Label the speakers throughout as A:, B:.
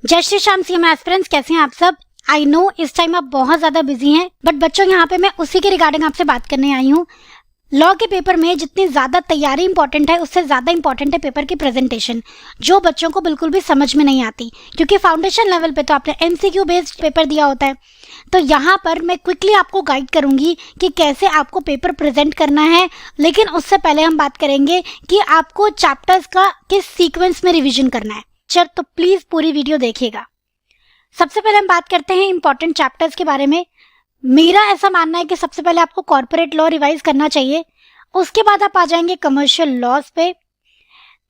A: जय Shri Shyam CM aspirants, कैसे हैं आप सब। आई नो इस टाइम आप बहुत ज्यादा बिजी हैं, बट बच्चों यहाँ पे मैं उसी के रिगार्डिंग आपसे बात करने आई हूँ। लॉ के पेपर में जितनी ज्यादा तैयारी इंपॉर्टेंट है, उससे ज्यादा इंपॉर्टेंट है पेपर की प्रेजेंटेशन, जो बच्चों को बिल्कुल भी समझ में नहीं आती, क्योंकि फाउंडेशन लेवल पे तो आपने एमसीक्यू बेस्ड पेपर दिया होता है। तो यहाँ पर मैं क्विकली आपको गाइड करूंगी कि कैसे आपको पेपर प्रेजेंट करना है, लेकिन उससे पहले हम बात करेंगे कि आपको चैप्टर्स का किस सीक्वेंस में रिविजन करना है। तो प्लीज पूरी वीडियो देखिएगा। सबसे पहले हम बात करते हैं इंपॉर्टेंट चैप्टर्स के बारे में। मेरा ऐसा मानना है कि सबसे पहले आपको कॉर्पोरेट लॉ रिवाइज करना चाहिए, उसके बाद आप आ जाएंगे कमर्शियल लॉज पे,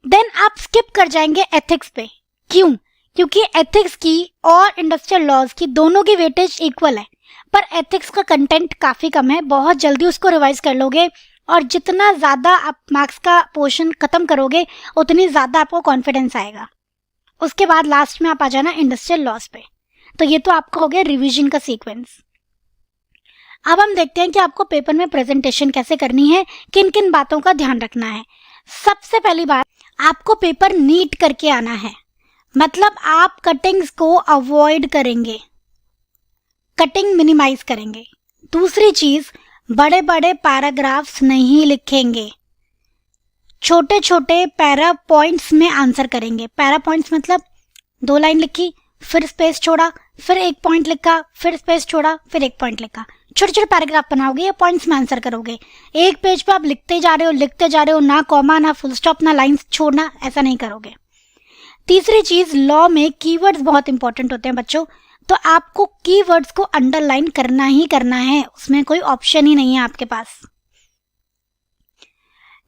A: देन आप स्किप कर जाएंगे एथिक्स पे। क्यों? क्योंकि एथिक्स की और इंडस्ट्रियल लॉज की दोनों की वेटेज इक्वल है, पर एथिक्स का कंटेंट काफी कम है। बहुत जल्दी उसको रिवाइज कर लोगे और जितना ज्यादा आप मार्क्स का पोर्शन खत्म करोगे, उतनी ज्यादा आपको कॉन्फिडेंस आएगा। उसके बाद लास्ट में आप आ जाना इंडस्ट्रियल लॉज पे। तो ये तो आपका हो गया रिवीजन का सीक्वेंस। अब हम देखते हैं कि आपको पेपर में प्रेजेंटेशन कैसे करनी है, किन किन बातों का ध्यान रखना है। सबसे पहली बात, आपको पेपर नीट करके आना है, मतलब आप कटिंग्स को अवॉइड करेंगे, कटिंग मिनिमाइज करेंगे। दूसरी चीज, बड़े बड़े पैराग्राफ्स नहीं लिखेंगे, छोटे छोटे पैरा पॉइंट्स में आंसर करेंगे। पैरा पॉइंट्स मतलब 2 लाइन लिखी, फिर स्पेस छोड़ा, फिर 1 पॉइंट लिखा, फिर स्पेस छोड़ा, फिर 1 पॉइंट लिखा। छोटे छोटे पैराग्राफ बनाओगे या पॉइंट्स में आंसर करोगे। एक पेज पे आप लिखते जा रहे हो, ना कॉमा, ना फुल स्टॉप, ना लाइंस छोड़ना, ऐसा नहीं करोगे। तीसरी चीज, लॉ में कीवर्ड्स बहुत इंपॉर्टेंट होते हैं बच्चों, तो आपको कीवर्ड्स को अंडरलाइन करना ही करना है, उसमें कोई ऑप्शन ही नहीं है आपके पास।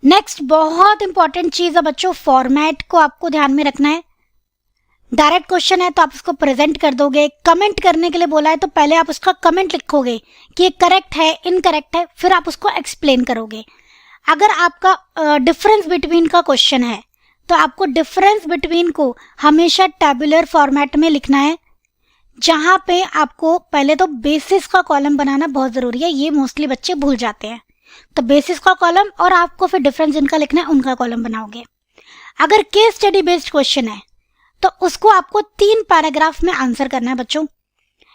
A: नेक्स्ट बहुत इंपॉर्टेंट चीज है बच्चों, फॉर्मेट को आपको ध्यान में रखना है। डायरेक्ट क्वेश्चन है तो आप उसको प्रेजेंट कर दोगे। कमेंट करने के लिए बोला है तो पहले आप उसका कमेंट लिखोगे कि ये करेक्ट है, इनकरेक्ट है, फिर आप उसको एक्सप्लेन करोगे। अगर आपका डिफरेंस बिटवीन का क्वेश्चन है तो आपको डिफरेंस बिटवीन को हमेशा टैबुलर फॉर्मेट में लिखना है, जहां पे आपको पहले तो बेसिस का कॉलम बनाना बहुत जरूरी है। ये मोस्टली बच्चे भूल जाते हैं। तो बेसिस का कॉलम और आपको फिर डिफरेंस जिनका लिखना है उनका कॉलम बनाओगे। अगर केस स्टडी बेस्ड क्वेश्चन है तो उसको आपको 3 पैराग्राफ में आंसर करना है बच्चों।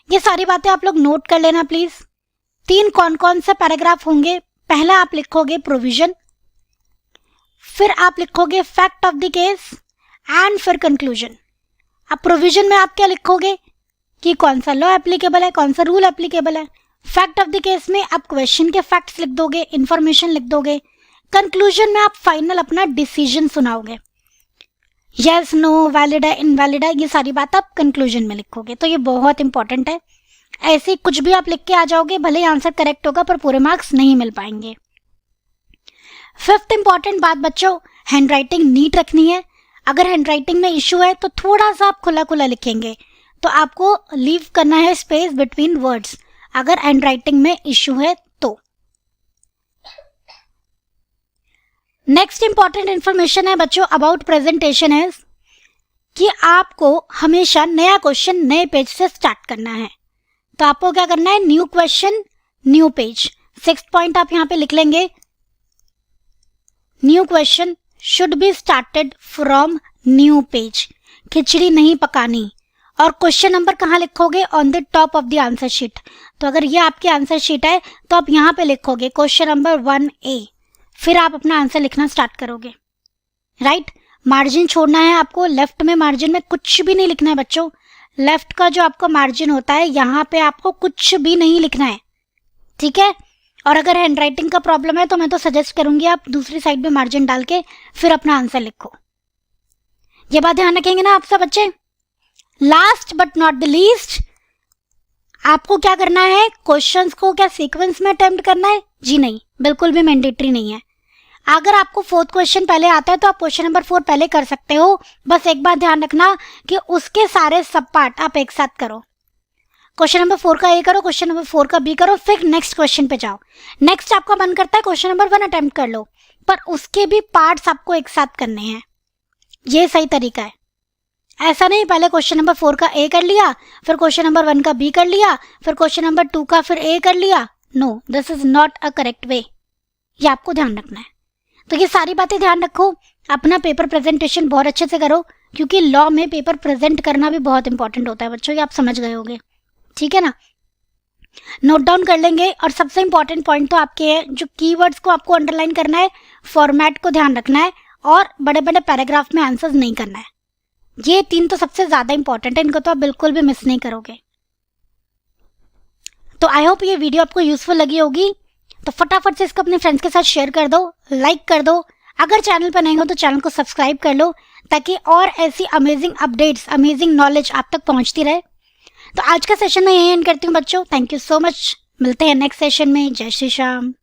A: ये सारी बातें आप लोग नोट कर लेना प्लीज। 3 कौन कौन से पैराग्राफ होंगे? पहला आप लिखोगे प्रोविजन, फिर आप लिखोगे fact of the case and फिर कंक्लूजन। अब प्रोविजन में आप क्या लिखोगे कि कौन सा लॉ एप्लीकेबल है, कौन सा रूल एप्लीकेबल है। फैक्ट ऑफ द केस में आप क्वेश्चन के फैक्ट्स लिख दोगे, इंफॉर्मेशन लिख दोगे। कंक्लूजन में आप फाइनल अपना डिसीजन सुनाओगे, यस, नो, वैलिड है, इनवैलिड है, ये सारी बात आप कंक्लूजन में लिखोगे। तो ये बहुत इंपॉर्टेंट है। ऐसे कुछ भी आप लिख के आ जाओगे, भले ही आंसर करेक्ट होगा पर पूरे मार्क्स नहीं मिल पाएंगे। 5th इंपॉर्टेंट बात बच्चों, हैंडराइटिंग नीट रखनी है। अगर हैंडराइटिंग में इश्यू है तो थोड़ा सा आप खुला खुला लिखेंगे, तो आपको लीव करना है स्पेस बिटवीन वर्ड्स अगर हैंडराइटिंग में इश्यू है तो। नेक्स्ट इंपॉर्टेंट इंफॉर्मेशन है बच्चों अबाउट प्रेजेंटेशन है कि आपको हमेशा नया क्वेश्चन नए पेज से स्टार्ट करना है। तो आपको क्या करना है? New question new page. 6th point आप यहां पे लिख लेंगे, new question should be started from new page. खिचड़ी नहीं पकानी। और क्वेश्चन नंबर कहाँ लिखोगे? On the top of the answer sheet. तो अगर ये आपकी आंसर शीट है तो आप यहाँ पे लिखोगे क्वेश्चन नंबर 1A, फिर आप अपना आंसर लिखना स्टार्ट करोगे। राइट? मार्जिन छोड़ना है आपको। लेफ्ट में मार्जिन में कुछ भी नहीं लिखना है बच्चों। लेफ्ट का जो आपका मार्जिन होता है यहाँ पे आपको कुछ भी नहीं लिखना है, ठीक है? और अगर हैंडराइटिंग का प्रॉब्लम है तो मैं तो सजेस्ट करूंगी आप दूसरी साइड में मार्जिन डाल के फिर अपना आंसर लिखो। ये बात ध्यान रखेंगे ना आप सब बच्चे? Last but not the least, आपको क्या करना है? क्वेश्चंस को क्या सीक्वेंस में अटेम्प्ट करना है? जी नहीं, बिल्कुल भी मैंडेटरी नहीं है। अगर आपको 4th क्वेश्चन पहले आता है तो आप क्वेश्चन नंबर 4 पहले कर सकते हो। बस एक बात ध्यान रखना कि उसके सारे सब पार्ट आप एक साथ करो। क्वेश्चन नंबर 4 का A करो, क्वेश्चन नंबर 4 का B करो, फिर नेक्स्ट क्वेश्चन पे जाओ। नेक्स्ट आपका मन करता है क्वेश्चन नंबर 1 अटेम्प्ट कर लो, पर उसके भी पार्ट्स आपको एक साथ करने हैं। ये सही तरीका है। ऐसा नहीं पहले क्वेश्चन नंबर 4 का A कर लिया, फिर क्वेश्चन नंबर 1 का B कर लिया, फिर क्वेश्चन नंबर 2 का फिर A कर लिया। No, this is not a correct way. ये आपको ध्यान रखना है। तो ये सारी बातें ध्यान रखो, अपना पेपर प्रेजेंटेशन बहुत अच्छे से करो। क्योंकि लॉ में पेपर प्रेजेंट करना भी बहुत इंपॉर्टेंट होता है बच्चों, ये आप समझ गए होंगे, ठीक है ना। नोट डाउन कर लेंगे। और सबसे इंपॉर्टेंट पॉइंट तो आपके हैं, जो कीवर्ड्स को आपको अंडरलाइन करना है, फॉर्मेट को ध्यान रखना है और बड़े बड़े पैराग्राफ में आंसर्स नहीं करना है। ये 3 तो सबसे ज्यादा इंपॉर्टेंट है, इनको तो आप बिल्कुल भी मिस नहीं करोगे। तो आई होप ये वीडियो आपको यूजफुल लगी होगी। तो फटाफट से इसको अपने फ्रेंड्स के साथ शेयर कर दो, लाइक कर दो। अगर चैनल पर नए हो तो चैनल को सब्सक्राइब कर लो, ताकि और ऐसी अमेजिंग अपडेट्स, अमेजिंग नॉलेज आप तक पहुंचती रहे। तो आज का सेशन मैं यही एंड करती हूँ बच्चों। Thank you so much. मिलते हैं नेक्स्ट सेशन में। जय श्री श्याम।